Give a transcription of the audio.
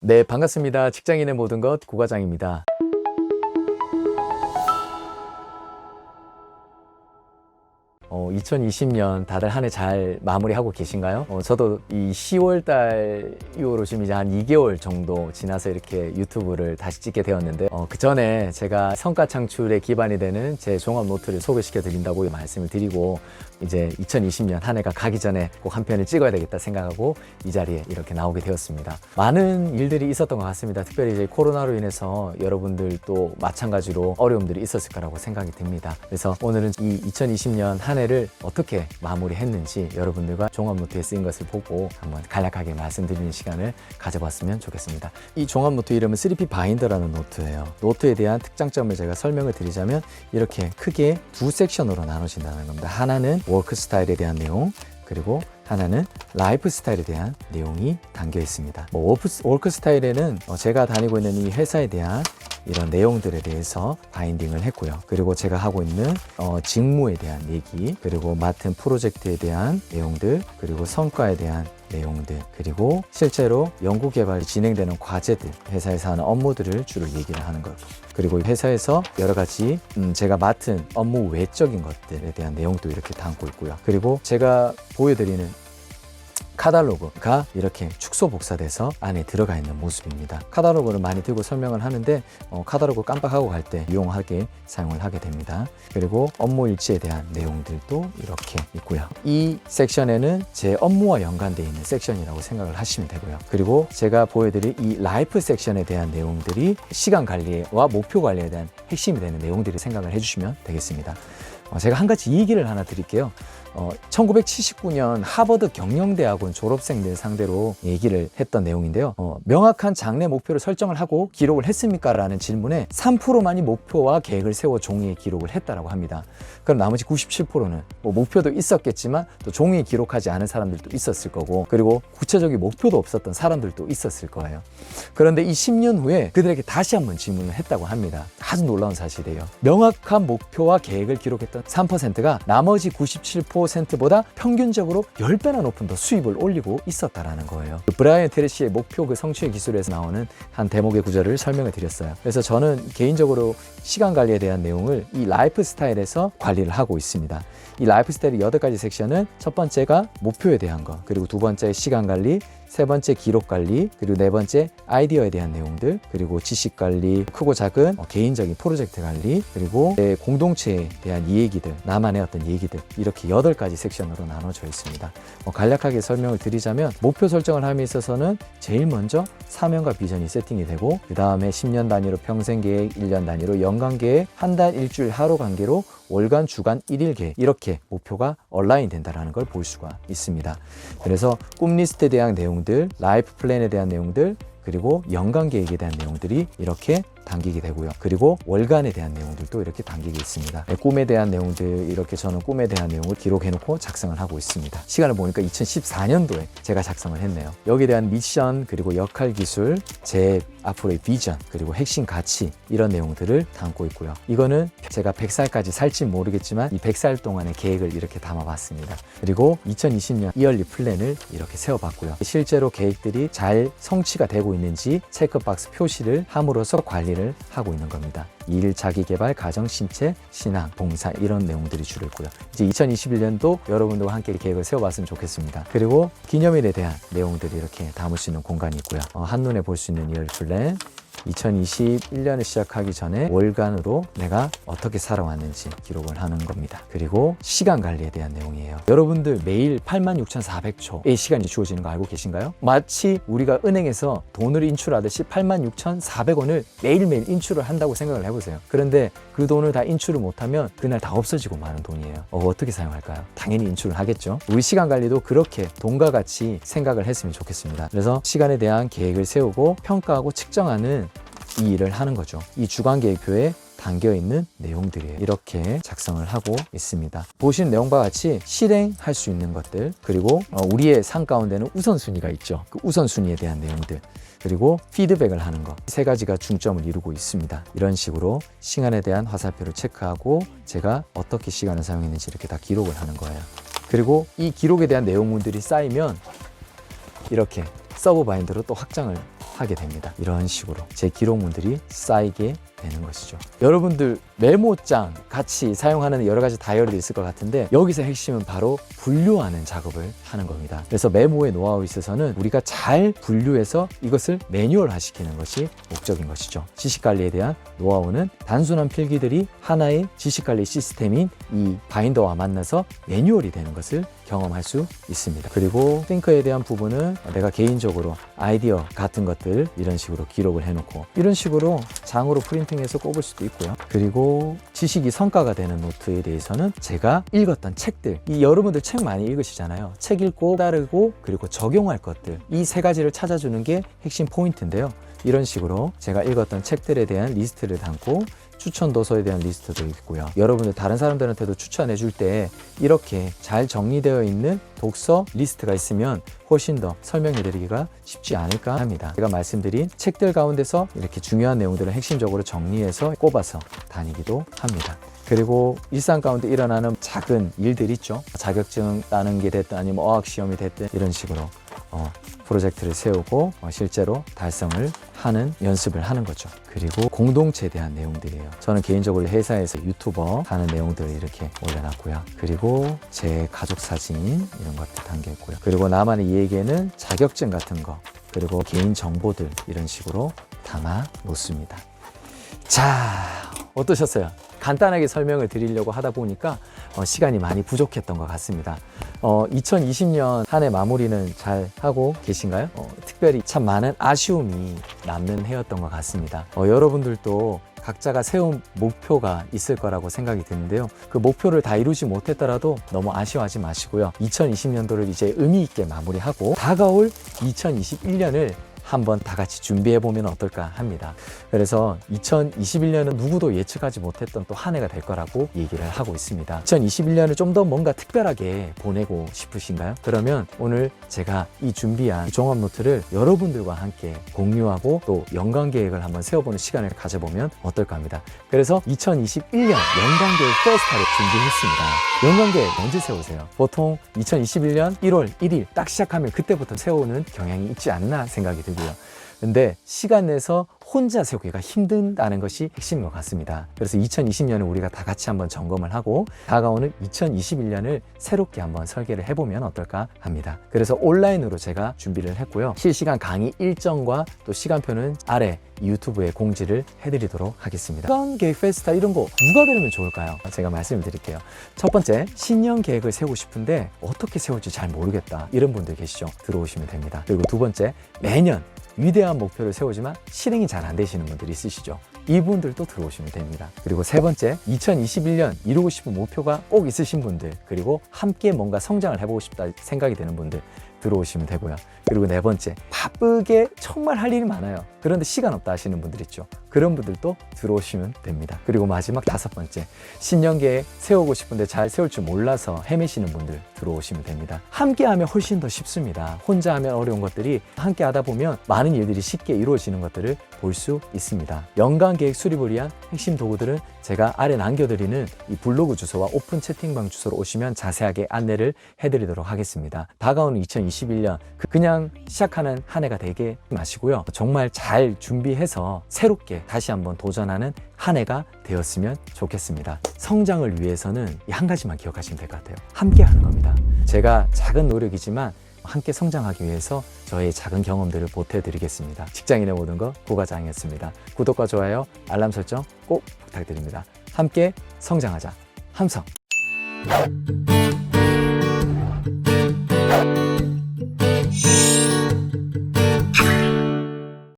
네, 반갑습니다. 직장인의 모든 것 고과장입니다. 2020년 다들 한 해 잘 마무리하고 계신가요? 저도 이 10월달 이후로 지금 이제 한 2개월 정도 지나서 이렇게 유튜브를 다시 찍게 되었는데 그 전에 제가 성과 창출에 기반이 되는 제 종합 노트를 소개시켜 드린다고 말씀을 드리고 이제 2020년 한 해가 가기 전에 꼭 한 편을 찍어야 되겠다 생각하고 이 자리에 이렇게 나오게 되었습니다. 많은 일들이 있었던 것 같습니다. 특별히 이제 코로나로 인해서 여러분들도 마찬가지로 어려움들이 있었을 거라고 생각이 듭니다. 그래서 오늘은 이 2020년 한 해를 어떻게 마무리했는지 여러분들과 종합노트에 쓰인 것을 보고 한번 간략하게 말씀드리는 시간을 가져봤으면 좋겠습니다. 이 종합노트 이름은 3P 바인더라는 노트예요. 노트에 대한 특장점을 제가 설명을 드리자면 이렇게 크게 두 섹션으로 나눠진다는 겁니다. 하나는 워크 스타일에 대한 내용, 그리고 하나는 라이프 스타일에 대한 내용이 담겨 있습니다. 워크 스타일에는 제가 다니고 있는 이 회사에 대한 이런 내용들에 대해서 바인딩을 했고요. 그리고 제가 하고 있는 직무에 대한 얘기, 그리고 맡은 프로젝트에 대한 내용들, 그리고 성과에 대한 내용들, 그리고 실제로 연구개발이 진행되는 과제들, 회사에서 하는 업무들을 주로 얘기를 하는 거고, 그리고 회사에서 여러 가지 제가 맡은 업무 외적인 것들에 대한 내용도 이렇게 담고 있고요. 그리고 제가 보여드리는 카탈로그가 이렇게 축소 복사돼서 안에 들어가 있는 모습입니다. 카탈로그를 많이 들고 설명을 하는데 카탈로그 깜빡하고 갈 때 유용하게 사용을 하게 됩니다. 그리고 업무 일지에 대한 내용들도 이렇게 있고요. 이 섹션에는 제 업무와 연관되어 있는 섹션이라고 생각을 하시면 되고요. 그리고 제가 보여드릴 이 라이프 섹션에 대한 내용들이 시간 관리와 목표 관리에 대한 핵심이 되는 내용들을 생각을 해주시면 되겠습니다. 제가 한 가지 얘기를 하나 드릴게요. 1979년 하버드 경영대학원 졸업생들 상대로 얘기를 했던 내용인데요. 명확한 장래 목표를 설정을 하고 기록을 했습니까? 라는 질문에 3%만이 목표와 계획을 세워 종이에 기록을 했다라고 합니다. 그럼 나머지 97%는 목표도 있었겠지만 또 종이에 기록하지 않은 사람들도 있었을 거고, 그리고 구체적인 목표도 없었던 사람들도 있었을 거예요. 그런데 이 10년 후에 그들에게 다시 한번 질문을 했다고 합니다. 아주 놀라운 사실이에요. 명확한 목표와 계획을 기록했던 3%가 나머지 97%보다 평균적으로 10배나 높은 더 수입을 올리고 있었다라는 거예요. 브라이언 트래시의 목표 성취의 기술에서 나오는 한 대목의 구절을 설명을 드렸어요. 그래서 저는 개인적으로 시간 관리에 대한 내용을 이 라이프 스타일에서 관리를 하고 있습니다. 이 라이프 스타일의 8가지 섹션은 첫 번째가 목표에 대한 거, 그리고 두 번째 시간 관리, 세 번째 기록 관리, 그리고 네 번째 아이디어에 대한 내용들, 그리고 지식 관리, 크고 작은 개인적인 프로젝트 관리, 그리고 내 공동체에 대한 이야기들, 나만의 어떤 얘기들, 이렇게 8가지 섹션으로 나눠져 있습니다. 간략하게 설명을 드리자면 목표 설정을 함에 있어서는 제일 먼저 사명과 비전이 세팅이 되고, 그 다음에 10년 단위로 평생 계획, 1년 단위로 연간 계획, 한 달, 일주일, 하루 관계로 월간, 주간, 1일 계획, 이렇게 목표가 얼라인 된다는 걸 볼 수가 있습니다. 그래서 꿈 리스트에 대한 내용들, 라이프 플랜에 대한 내용들, 그리고 연간 계획에 대한 내용들이 이렇게 담기게 되고요. 그리고 월간에 대한 내용들도 이렇게 담기게 있습니다. 꿈에 대한 내용들, 이렇게 저는 꿈에 대한 내용을 기록해놓고 작성을 하고 있습니다. 시간을 보니까 2014년도에 제가 작성을 했네요. 여기에 대한 미션, 그리고 역할 기술, 제 앞으로의 비전, 그리고 핵심 가치, 이런 내용들을 담고 있고요. 이거는 제가 100살까지 살지 모르겠지만 이 100살 동안의 계획을 이렇게 담아봤습니다. 그리고 2020년 이얼리 플랜을 이렇게 세워봤고요. 실제로 계획들이 잘 성취가 되고 있는지 체크박스 표시를 함으로써 관리를 하고 있는 겁니다. 일, 자기개발, 가정, 신체, 신앙, 봉사, 이런 내용들이 주로 있고요. 이제 2021년도 여러분들과 함께 계획을 세워봤으면 좋겠습니다. 그리고 기념일에 대한 내용들이 이렇게 담을 수 있는 공간이 있고요. 한눈에 볼 수 있는 이얼 플랜, 2021년을 시작하기 전에 월간으로 내가 어떻게 살아왔는지 기록을 하는 겁니다. 그리고 시간 관리에 대한 내용이에요. 여러분들 매일 86,400초의 시간이 주어지는 거 알고 계신가요? 마치 우리가 은행에서 돈을 인출하듯이 86,400원을 매일매일 인출을 한다고 생각을 해보세요. 그런데 그 돈을 다 인출을 못하면 그날 다 없어지고 마는 돈이에요. 어떻게 사용할까요? 당연히 인출을 하겠죠. 우리 시간 관리도 그렇게 돈과 같이 생각을 했으면 좋겠습니다. 그래서 시간에 대한 계획을 세우고 평가하고 측정하는 이 일을 하는 거죠. 이 주간 계획표에 담겨 있는 내용들이에요. 이렇게 작성을 하고 있습니다. 보시는 내용과 같이 실행할 수 있는 것들, 그리고 우리의 삶 가운데는 우선순위가 있죠. 그 우선순위에 대한 내용들, 그리고 피드백을 하는 것, 세 가지가 중점을 이루고 있습니다. 이런 식으로 시간에 대한 화살표를 체크하고 제가 어떻게 시간을 사용했는지 이렇게 다 기록을 하는 거예요. 그리고 이 기록에 대한 내용물들이 쌓이면 이렇게 서브 바인더로 또 확장을 하게 됩니다. 이런 식으로 제 기록물들이 쌓이게 되는 것이죠. 여러분들 메모장 같이 사용하는 여러 가지 다이어리도 있을 것 같은데 여기서 핵심은 바로 분류하는 작업을 하는 겁니다. 그래서 메모의 노하우에 있어서는 우리가 잘 분류해서 이것을 매뉴얼화 시키는 것이 목적인 것이죠. 지식관리에 대한 노하우는 단순한 필기들이 하나의 지식관리 시스템인 이 바인더와 만나서 매뉴얼이 되는 것을 경험할 수 있습니다. 그리고 싱크에 대한 부분은 내가 개인적으로 아이디어 같은 것들 이런 식으로 기록을 해놓고 이런 식으로 장으로 프린팅해서 꼽을 수도 있고요. 그리고 지식이 성과가 되는 노트에 대해서는 제가 읽었던 책들, 이 여러분들 책 많이 읽으시잖아요. 책 읽고 따르고 그리고 적용할 것들, 이 세 가지를 찾아주는 게 핵심 포인트인데요. 이런 식으로 제가 읽었던 책들에 대한 리스트를 담고 추천 도서에 대한 리스트도 있고요. 여러분들 다른 사람들한테도 추천해 줄 때 이렇게 잘 정리되어 있는 독서 리스트가 있으면 훨씬 더 설명해 드리기가 쉽지 않을까 합니다. 제가 말씀드린 책들 가운데서 이렇게 중요한 내용들을 핵심적으로 정리해서 꼽아서 다니기도 합니다. 그리고 일상 가운데 일어나는 작은 일들 있죠. 자격증 따는 게 됐든 아니면 어학시험이 됐든 이런 식으로 프로젝트를 세우고 실제로 달성을 하는 연습을 하는 거죠. 그리고 공동체에 대한 내용들이에요. 저는 개인적으로 회사에서 유튜버 하는 내용들을 이렇게 올려놨고요. 그리고 제 가족 사진 이런 것들 담겨 있고요. 그리고 나만의 이야기에는 자격증 같은 거 그리고 개인 정보들 이런 식으로 담아 놓습니다. 자, 어떠셨어요? 간단하게 설명을 드리려고 하다 보니까 시간이 많이 부족했던 것 같습니다. 2020년 한 해 마무리는 잘 하고 계신가요? 특별히 참 많은 아쉬움이 남는 해였던 것 같습니다. 여러분들도 각자가 세운 목표가 있을 거라고 생각이 드는데요. 그 목표를 다 이루지 못했더라도 너무 아쉬워하지 마시고요. 2020년도를 이제 의미 있게 마무리하고 다가올 2021년을 한번 다 같이 준비해 보면 어떨까 합니다. 그래서 2021년은 누구도 예측하지 못했던 또 한 해가 될 거라고 얘기를 하고 있습니다. 2021년을 좀 더 뭔가 특별하게 보내고 싶으신가요? 그러면 오늘 제가 이 준비한 종합 노트를 여러분들과 함께 공유하고 또 연간 계획을 한번 세워보는 시간을 가져보면 어떨까 합니다. 그래서 2021년 연간 계획 페스타를 준비했습니다. 연간 계획 언제 세우세요? 보통 2021년 1월 1일 딱 시작하면 그때부터 세우는 경향이 있지 않나 생각이 들고요. 근데 시간 내서 혼자 세우기가 힘든다는 것이 핵심인 것 같습니다. 그래서 2020년을 우리가 다 같이 한번 점검을 하고 다가오는 2021년을 새롭게 한번 설계를 해보면 어떨까 합니다. 그래서 온라인으로 제가 준비를 했고요. 실시간 강의 일정과 또 시간표는 아래 유튜브에 공지를 해드리도록 하겠습니다. 연간 계획 페스타 이런 거 누가 들으면 좋을까요? 제가 말씀을 드릴게요. 첫 번째, 신년 계획을 세우고 싶은데 어떻게 세울지 잘 모르겠다 이런 분들 계시죠? 들어오시면 됩니다. 그리고 두 번째, 매년 위대한 목표를 세우지만 실행이 잘 안 되시는 분들이 있으시죠? 이분들도 들어오시면 됩니다. 그리고 세 번째, 2021년 이루고 싶은 목표가 꼭 있으신 분들, 그리고 함께 뭔가 성장을 해보고 싶다 생각이 드는 분들 들어오시면 되고요. 그리고 네 번째, 바쁘게 정말 할 일이 많아요. 그런데 시간 없다 하시는 분들 있죠. 그런 분들도 들어오시면 됩니다. 그리고 마지막 다섯 번째, 신년 계획 세우고 싶은데 잘 세울 줄 몰라서 헤매시는 분들 들어오시면 됩니다. 함께 하면 훨씬 더 쉽습니다. 혼자 하면 어려운 것들이 함께 하다 보면 많은 일들이 쉽게 이루어지는 것들을 볼 수 있습니다. 연간 계획 수립을 위한 핵심 도구들은 제가 아래 남겨드리는 이 블로그 주소와 오픈 채팅방 주소로 오시면 자세하게 안내를 해드리도록 하겠습니다. 다가오는 2021년 그냥 시작하는 한 해가 되게 마시고요. 정말 잘 준비해서 새롭게 다시 한번 도전하는 한 해가 되었으면 좋겠습니다. 성장을 위해서는 이 한 가지만 기억하시면 될 것 같아요. 함께 하는 겁니다. 제가 작은 노력이지만 함께 성장하기 위해서 저의 작은 경험들을 보태드리겠습니다. 직장인의 모든 것 고과장이었습니다. 구독과 좋아요, 알람 설정 꼭 부탁드립니다. 함께 성장하자. 함성!